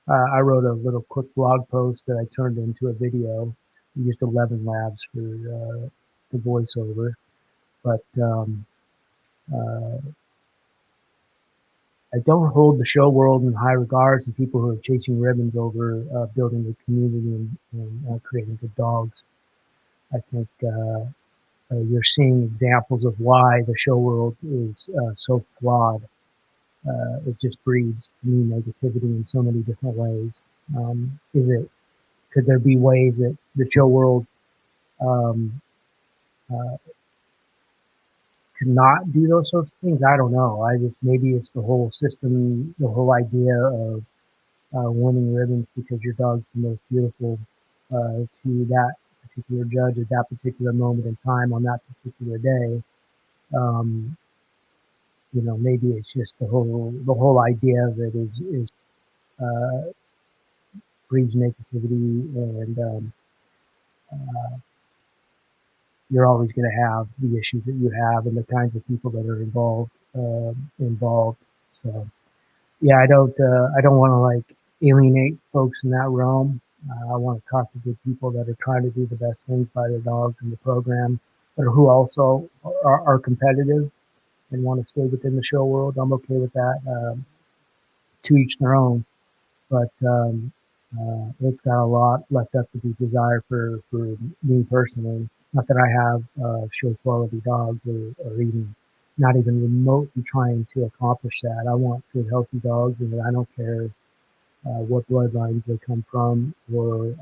I wrote a little quick blog post that I turned into a video. I used 11 Labs for the voiceover, but uh, I don't hold the show world in high regards and people who are chasing ribbons over building a community and creating good dogs. I think you're seeing examples of why the show world is so flawed. It just breeds, to me, negativity in so many different ways. Is it? Could there be ways that the show world um, uh, could not do those sorts of things? I don't know. I just maybe it's the whole system, the whole idea of winning ribbons because your dog's the most beautiful to that particular judge at that particular moment in time on that particular day. Um, maybe it's just the whole idea of it is uh, breeds negativity, and uh, you're always going to have the issues that you have and the kinds of people that are involved. So yeah, I don't want to like alienate folks in that realm. I want to talk to good people that are trying to do the best things by their dogs in the program, but who also are competitive and want to stay within the show world. I'm okay with that. To each their own, but it's got a lot left up to be desired for me personally. Not that I have show quality dogs or even not even remotely trying to accomplish that. I want good, healthy dogs, and I don't care what bloodlines they come from or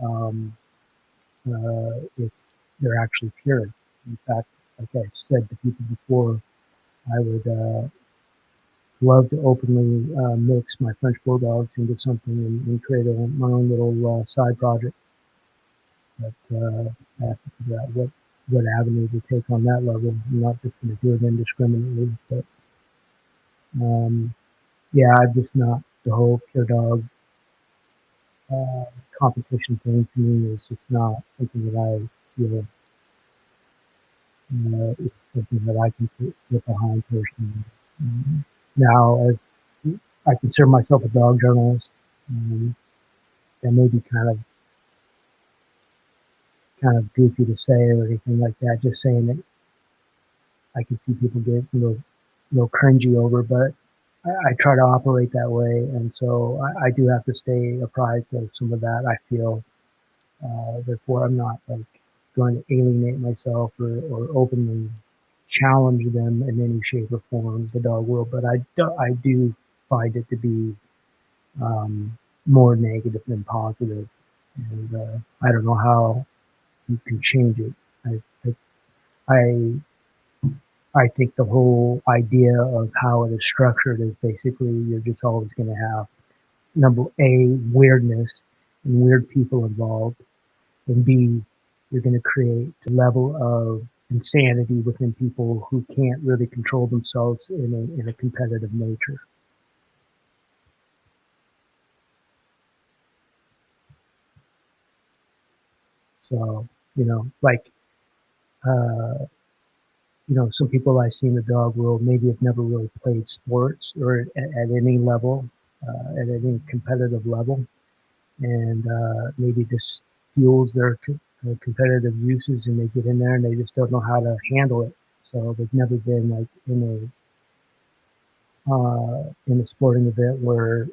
if they're actually pure. In fact, like I said to people before, I would love to openly mix my French Bulldogs into something and create my own little side project. But I have to figure out what avenue to take on that level. I'm not just going to do it indiscriminately. But um, yeah, I'm just not the whole pure dog uh, competition thing to me is just not something that I feel it's something that I can get behind personally. Now, as I consider myself a dog journalist, um, that may be kind of goofy to say or anything like that. Just saying that I can see people get a little cringy over, but I try to operate that way, and so I do have to stay apprised of some of that. I feel therefore I'm not like going to alienate myself or openly challenge them in any shape or form, the dog world, but I do find it to be more negative than positive, and I don't know how you can change it. I I I think the whole idea of how it is structured is basically you're just always going to have number A, weirdness and weird people involved, and B, you're going to create a level of insanity within people who can't really control themselves in a competitive nature. So, like, uh, some people I see in the dog world maybe have never really played sports or at any level, at any competitive level, and maybe this fuels their competitive uses, and they get in there and they just don't know how to handle it. So they've never been like in a sporting event where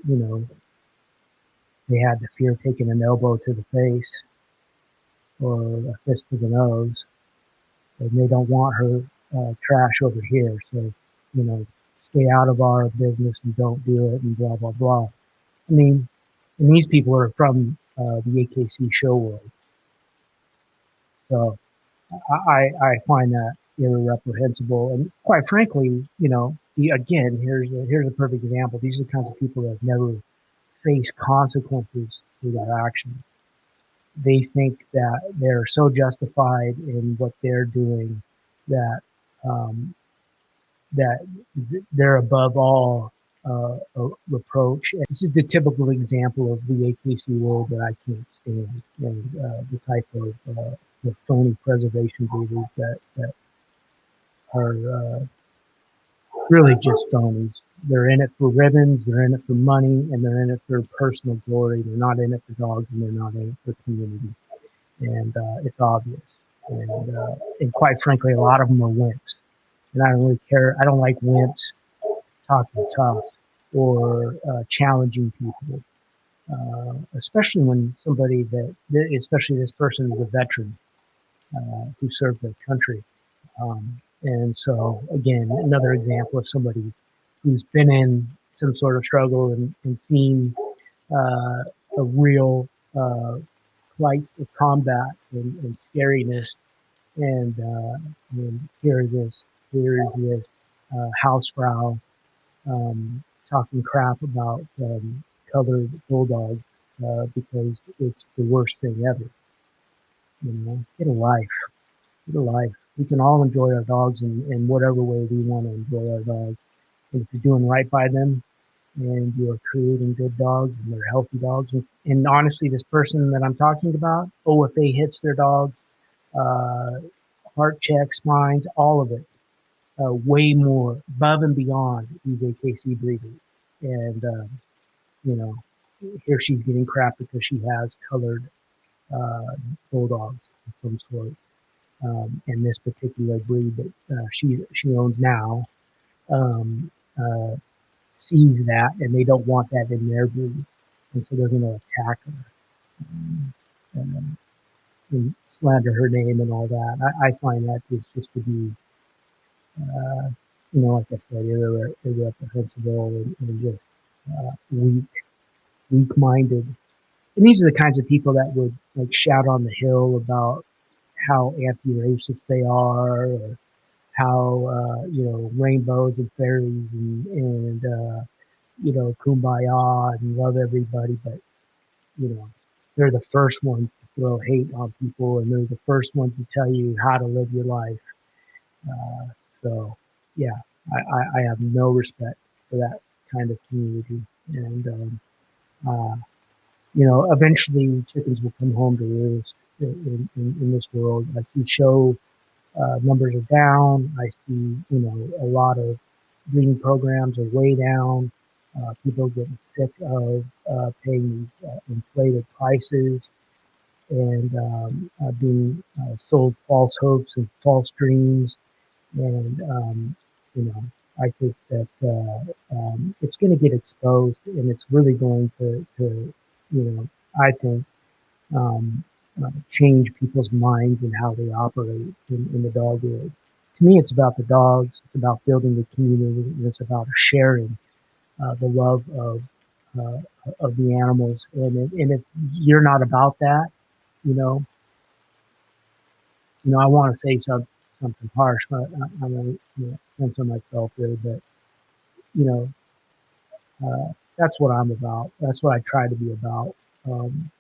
they had the fear of taking an elbow to the face or a fist to the nose, and they don't want her trash over here. So stay out of our business and don't do it and blah blah blah. I mean, and these people are from the AKC show world, so I find that irreprehensible. And quite frankly, again, here's a perfect example. These are the kinds of people that have never faced consequences for their actions. They think that they're so justified in what they're doing that um, that they're above all reproach. And this is the typical example of the AKC world that I can't stand, and the type of the phony preservation breeders that are really just phonies. They're in it for ribbons, they're in it for money, and they're in it for personal glory. They're not in it for dogs, and they're not in it for community. And it's obvious. And quite frankly, a lot of them are wimps. And I don't really care. I don't like wimps talking tough or challenging people, especially when somebody especially this person is a veteran who served their country. And so, again, another example of somebody who's been in some sort of struggle and seen a real flights of combat and scariness. And here's this housefrau talking crap about colored bulldogs because it's the worst thing ever. Get a life. Get a life. We can all enjoy our dogs in whatever way we want to enjoy our dogs. And if you're doing right by them and you're creating good dogs and they're healthy dogs, and honestly, this person that I'm talking about, OFA hits their dogs, uh, heart checks, spines, all of it, way more above and beyond these AKC breeders. And, you know, here she's getting crap because she has colored uh, bulldogs of some sort. And this particular breed that she owns now um, uh, sees that, and they don't want that in their breed, and so they're going to attack her um, and slander her name and all that. I find that just to be, like I said, irreprehensible and just weak-minded. And these are the kinds of people that would like shout on the hill about how anti-racist they are, or how rainbows and fairies and kumbaya and love everybody, but you know they're the first ones to throw hate on people, and they're the first ones to tell you how to live your life. So yeah, I have no respect for that kind of community, and eventually chickens will come home to roost in this world. I see show numbers are down. I see, a lot of breeding programs are way down. People are getting sick of paying these inflated prices and being sold false hopes and false dreams. And, I think that it's going to get exposed, and it's really going I think, change people's minds and how they operate in the dog world. To me, it's about the dogs. It's about building the community. And it's about sharing the love uh, of the animals. And if you're not about that, you know, I want to say something harsh, but I'm going to censor myself here. But you know, that's what I'm about. That's what I try to be about. Um,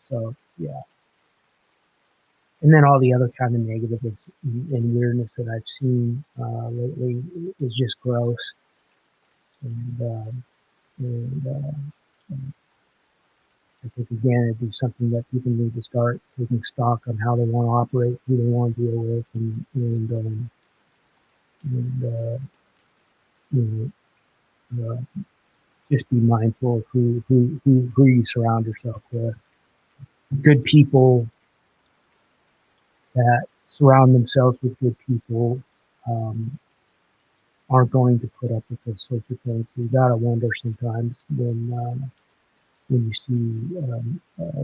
so yeah. And then all the other kind of negatives and weirdness that I've seen lately is just gross. And I think again it'd be something that people need to start taking stock on how they want to operate, who they want to deal with, and you just be mindful of who you surround yourself with. Good people that surround themselves with good people um, aren't going to put up with those sorts of things. So you gotta wonder sometimes when you see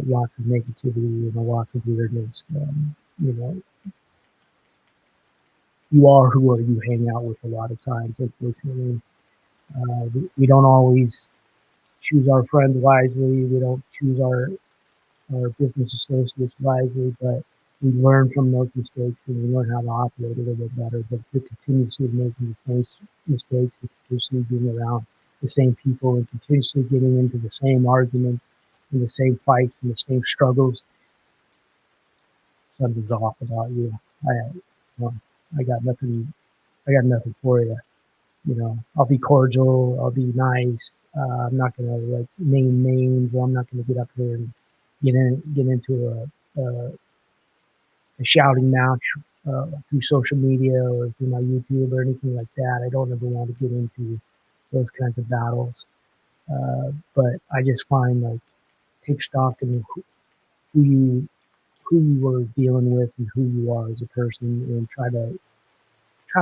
lots of negativity and lots of weirdness. You know, you are who you hang out with a lot of times. Unfortunately, we don't always choose our friends wisely. We don't choose our business associates wisely, but we learn from those mistakes and we learn how to operate a little bit better. But if you're continuously making the same mistakes and continuously being around the same people and continuously getting into the same arguments and the same fights and the same struggles, something's off about you. I, well, I got nothing. I got nothing for you. I'll be cordial. I'll be nice. I'm not gonna like name names, or I'm not gonna get up there and get into a shouting match through social media or through my YouTube or anything like that. I don't ever want to get into those kinds of battles. But I just find like take stock in who you who you are dealing with and who you are as a person, and try to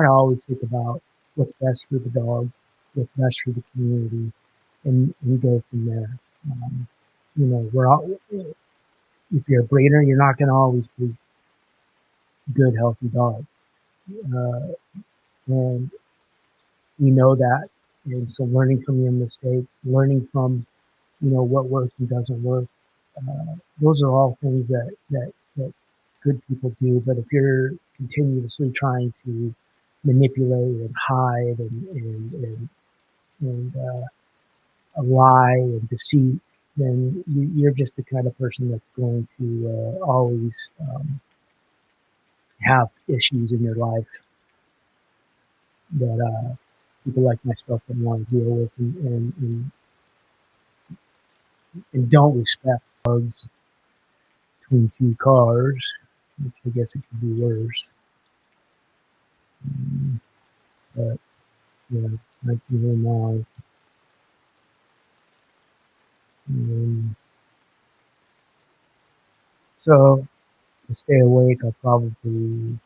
always think about what's best for the dog, what's best for the community, and go from there. Um, we're all, if you're a breeder, you're not going to always be good, healthy dogs, uh, and you know that. And so, learning from your mistakes, learning from what works and doesn't work, those are all things that good people do. But if you're continuously trying to manipulate and hide and a lie and deceit, then you're just the kind of person that's going to always have issues in your life that people like myself don't want to deal with, and don't respect bugs between two cars, which I guess it could be worse. Um, but yeah, 1909. So to stay awake, I'll probably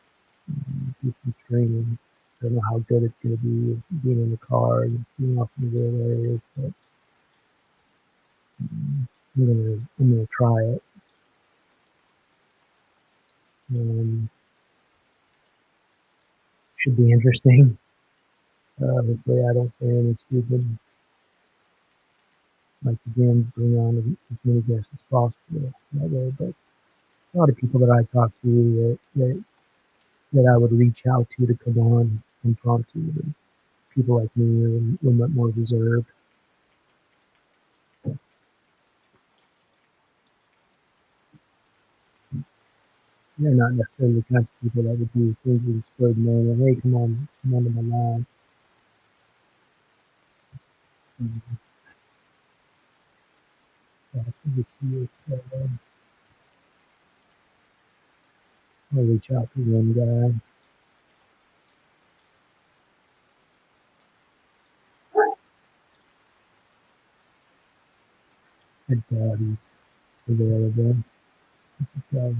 do some training. I don't know how good it's going to be being in the car and being off in the rural areas, but I'm gonna try it. Should be interesting. Hopefully, I don't say anything stupid. Like again, bring on as many guests as possible that way. But a lot of people that I talk to that I would reach out to come on impromptu, and people like me are a little bit more reserved. They're not necessarily the kinds of people that would do things with a spurred moment. Hey, come on to my line. Mm-hmm. Yeah, good to see it. I'll reach out to one guy. I doubt he's available. So,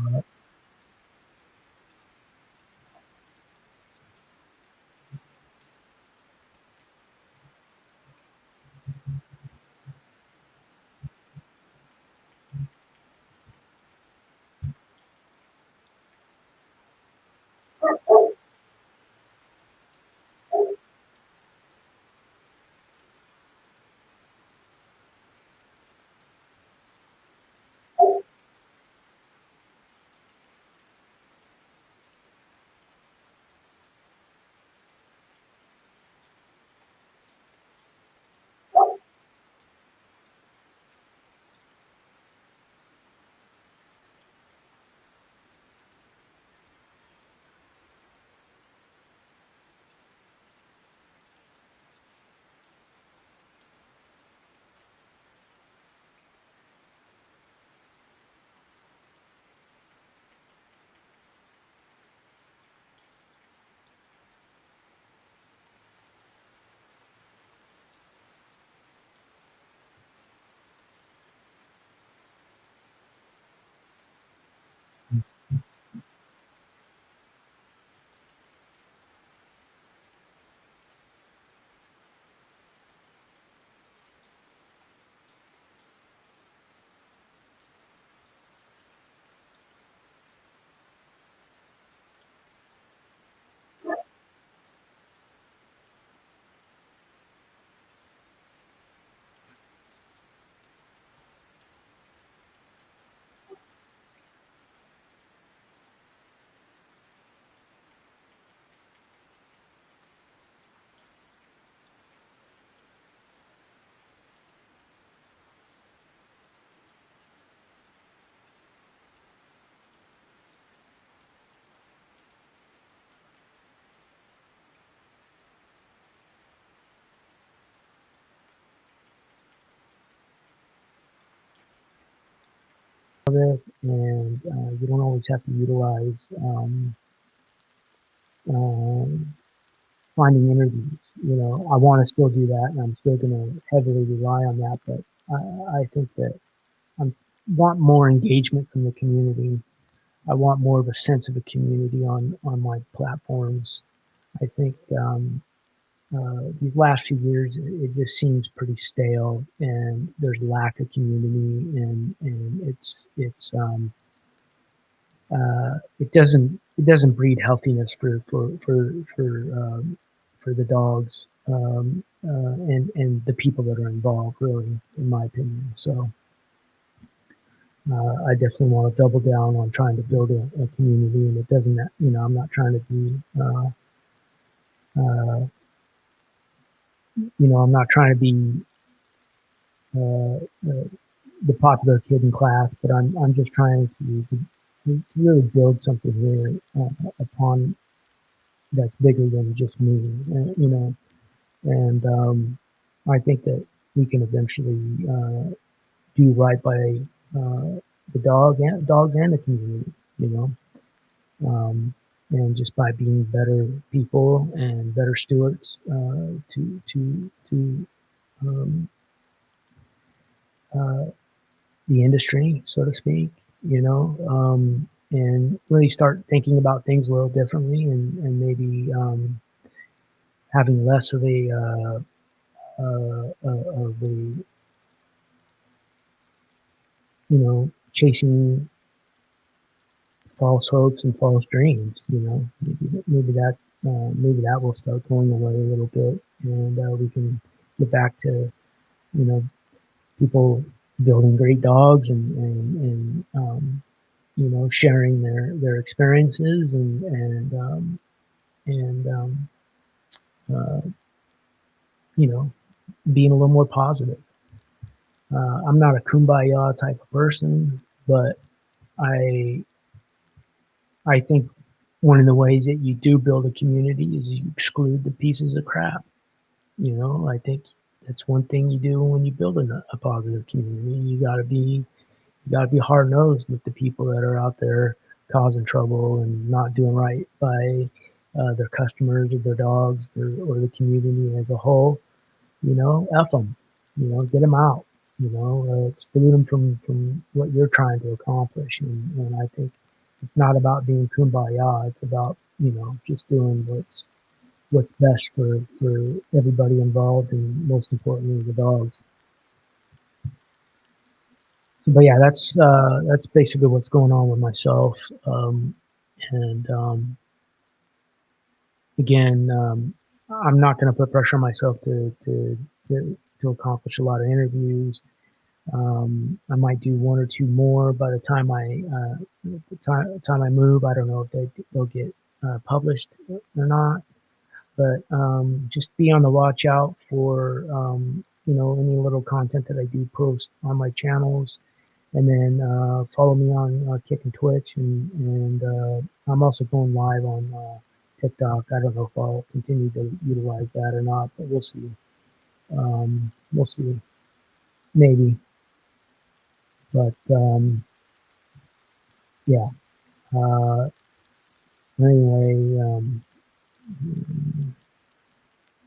and you don't always have to utilize um, finding interviews. You know, I want to still do that, and I'm still going to heavily rely on that. But I think that I want more engagement from the community. I want more of a sense of a community on my platforms. I think these last few years it just seems pretty stale, and there's lack of community, and it doesn't breed healthiness for the dogs, and the people that are involved, really, in my opinion. So I definitely want to double down on trying to build a community, and it doesn't, I'm not trying to be, uh, I'm not trying to be uh, uh, the popular kid in class, but I'm just trying to really build something here upon that's bigger than just me, and I think that we can eventually do right by the dogs and the community, you and just by being better people and better stewards to um, uh, the industry, so to speak, and really start thinking about things a little differently, and maybe having less of a chasing false hopes and false dreams. Maybe that will start going away a little bit, and we can get back to you know people building great dogs, and sharing their experiences, and uh, you know being a little more positive. I'm not a kumbaya type of person, but I I think one of the ways that you do build a community is you exclude the pieces of crap. I think that's one thing you do when you build a positive community. You got to be hard nosed with the people that are out there causing trouble and not doing right by their customers or their dogs, or the community as a whole. F them. Get them out. Exclude them from what you're trying to accomplish. And I think it's not about being kumbaya. It's about just doing what's best for everybody involved, and most importantly the dogs. So, but yeah, that's basically what's going on with myself. And again, I'm not going to put pressure on myself to accomplish a lot of interviews. I might do one or two more by the time I move. I don't know if they'll get published or not, but just be on the watch out for any little content that I do post on my channels, and then follow me on Kick and Twitch, and I'm also going live on TikTok. I don't know if I'll continue to utilize that or not, but we'll see. We'll see, maybe, but yeah. Uh, anyway,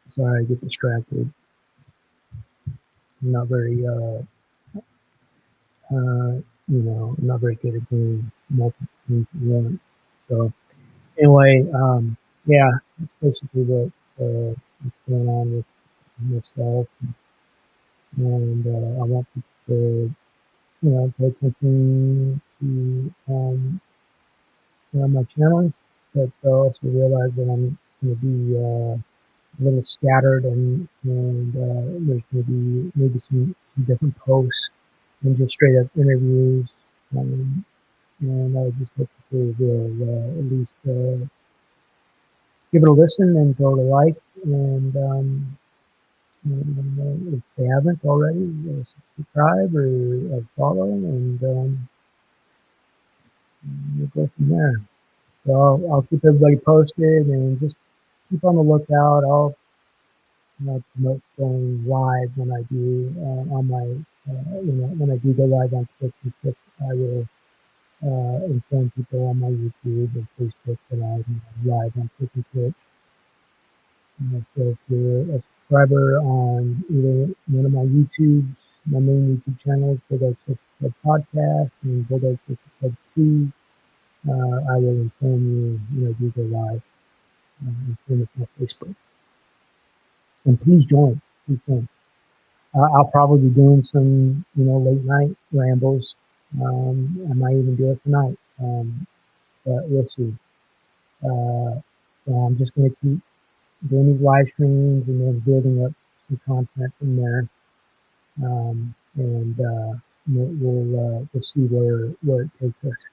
sorry I get distracted. I'm not very I'm not very good at doing multiple things at once. So anyway, yeah, that's basically what's going on with myself, and I want people to pay attention to my channels, but also realize that I'm going to be a little scattered, and there's maybe some different posts than just straight up interviews. Um, and I just hope people will at least give it a listen and go to like, and if they haven't already, subscribe or follow, and we'll go from there. So I'll keep everybody posted, and just keep on the lookout. I'll promote going live when I do on my when I do go live on Twitch. I will inform people on my YouTube and Facebook that I'm live on Twitch and Twitch. So if you're a subscriber on either one of my YouTubes, my main YouTube channels, Bulldog Social Club Podcast and Bulldog Social Club 2, I will inform you, do go live as soon as my Facebook. And please join. Please join. I'll probably be doing some, late night rambles. I might even do it tonight, but we'll see. I'm just going to keep doing these live streams and then building up some content from there. And we'll see where it takes us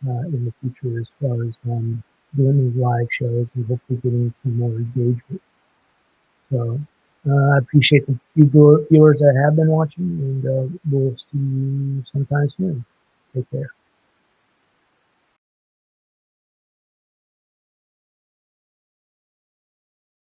in the future as far as doing these live shows and hopefully getting some more engagement. So I appreciate the few viewers that have been watching, and we'll see you sometime soon. Take care.